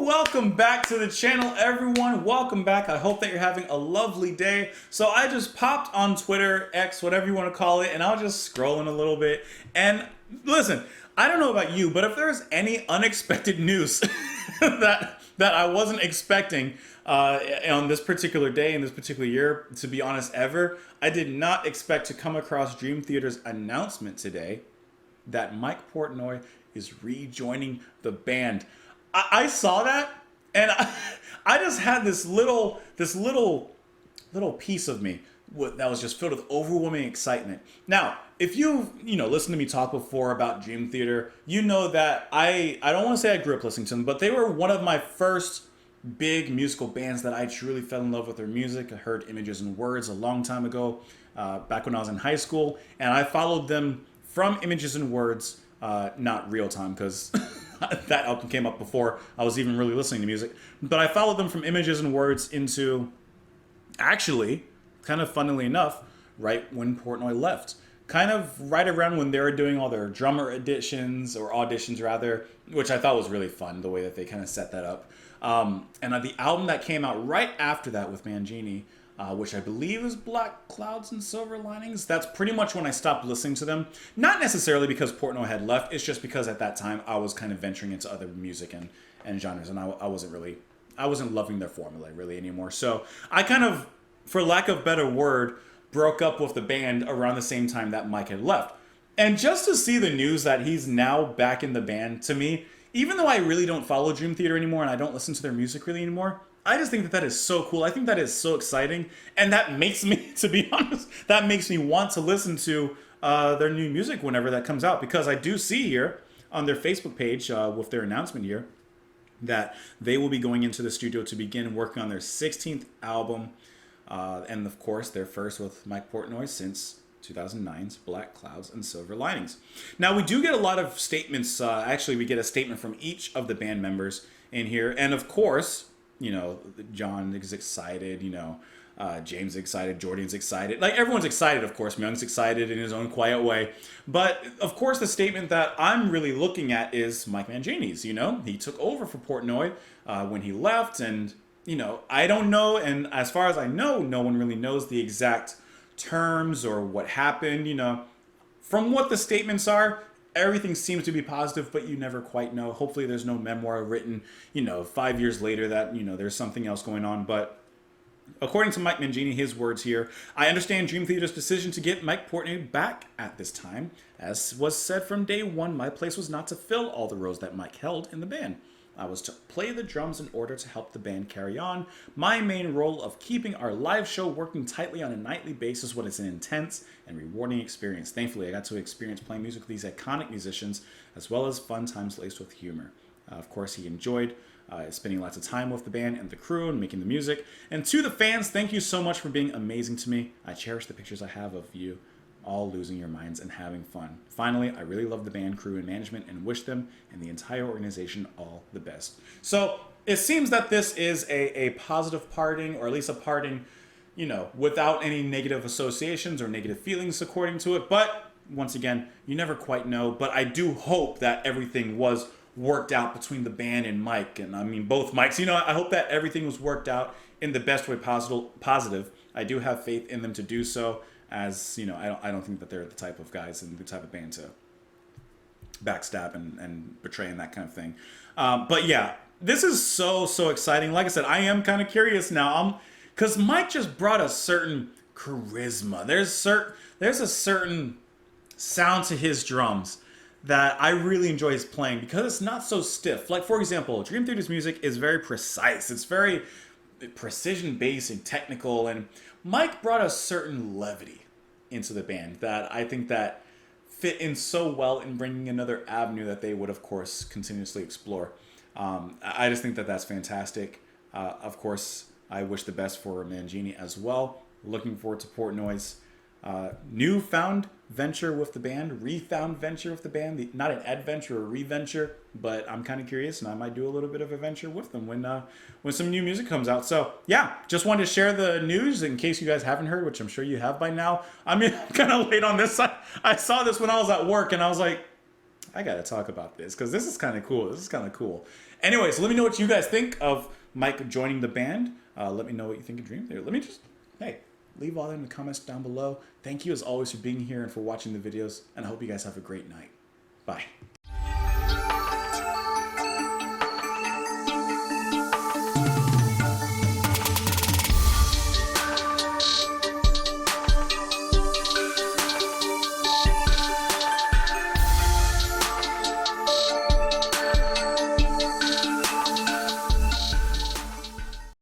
Welcome back to the channel, everyone. Welcome back. I hope that you're having a lovely day. So I just popped on Twitter, X, whatever you want to call it, and I was just scrolling a little bit. And listen, I don't know about you, but if there's any unexpected news that I wasn't expecting on this particular day in this particular year, to be honest, ever, I did not expect to come across Dream Theater's announcement today that Mike Portnoy is rejoining the band. I saw that, and I just had this little piece of me that was just filled with overwhelming excitement. Now, if you've listened to me talk before about Dream Theater, you know that I don't want to say I grew up listening to them, but they were one of my first big musical bands that I truly fell in love with their music. I heard Images and Words a long time ago, back when I was in high school, and I followed them from Images and Words, not real time because that album came up before I was even really listening to music. But I followed them from Images and Words into, actually, kind of funnily enough, right when Portnoy left. Kind of right around when they were doing all their drummer auditions rather, which I thought was really fun, the way that they kind of set that up. And the album that came out right after that with Mangini, which I believe is Black Clouds and Silver Linings. That's pretty much when I stopped listening to them. Not necessarily because Portnoy had left, it's just because at that time I was kind of venturing into other music and genres, and I wasn't loving their formula really anymore. So I kind of, for lack of a better word, broke up with the band around the same time that Mike had left. And just to see the news that he's now back in the band, to me, even though I really don't follow Dream Theater anymore and I don't listen to their music really anymore, I just think that is so cool. I think that is so exciting. And that makes me, to be honest, that makes me want to listen to their new music whenever that comes out. Because I do see here on their Facebook page with their announcement here that they will be going into the studio to begin working on their 16th album. And of course, their first with Mike Portnoy since 2009's Black Clouds and Silver Linings. Now, we do get a lot of statements. Actually, we get a statement from each of the band members in here. And of course, John is excited, James is excited, Jordan's excited. Like, everyone's excited, of course. Myung's excited in his own quiet way. But, of course, the statement that I'm really looking at is Mike Mangini's, He took over for Portnoy when he left, and, I don't know, and as far as I know, no one really knows the exact terms or what happened, From what the statements are, everything seems to be positive, but you never quite know. Hopefully there's no memoir written, 5 years later that, there's something else going on. But according to Mike Mangini, his words here, I understand Dream Theater's decision to get Mike Portnoy back at this time. As was said from day one, my place was not to fill all the roles that Mike held in the band. I was to play the drums in order to help the band carry on. My main role of keeping our live show working tightly on a nightly basis was an intense and rewarding experience. Thankfully, I got to experience playing music with these iconic musicians, as well as fun times laced with humor. Of course, he enjoyed spending lots of time with the band and the crew and making the music. And to the fans, thank you so much for being amazing to me. I cherish the pictures I have of you all losing your minds and having fun. Finally, I really love the band, crew, and management and wish them and the entire organization all the best. So it seems that this is a positive parting, or at least a parting, without any negative associations or negative feelings according to it. But once again, you never quite know. But I do hope that everything was worked out between the band and Mike. And I mean, both Mikes, I hope that everything was worked out in the best way positive. I do have faith in them to do so. As I don't think that they're the type of guys and the type of band to backstab and betray and that kind of thing. But yeah, this is so exciting. Like I said, I am kind of curious now. Because Mike just brought a certain charisma. There's a certain sound to his drums that I really enjoy his playing because it's not so stiff. Like, for example, Dream Theater's music is very precise. It's very precision-based and technical, and Mike brought a certain levity into the band that I think that fit in so well in bringing another avenue that they would, of course, continuously explore. I just think that that's fantastic. Of course, I wish the best for Mangini as well. Looking forward to Portnoy's newfound venture with the band, refound venture with the band. Not an adventure or reventure, but I'm kind of curious, and I might do a little bit of a venture with them when some new music comes out. So yeah, just wanted to share the news in case you guys haven't heard, which I'm sure you have by now. I mean, I'm kind of late on this. I saw this when I was at work, and I was like, I gotta talk about this because this is kind of cool. This is kind of cool. Anyway, so let me know what you guys think of Mike joining the band. Let me know what you think of Dream Theater. Let me just, hey, leave all that in the comments down below. Thank you as always for being here and for watching the videos, and I hope you guys have a great night. Bye.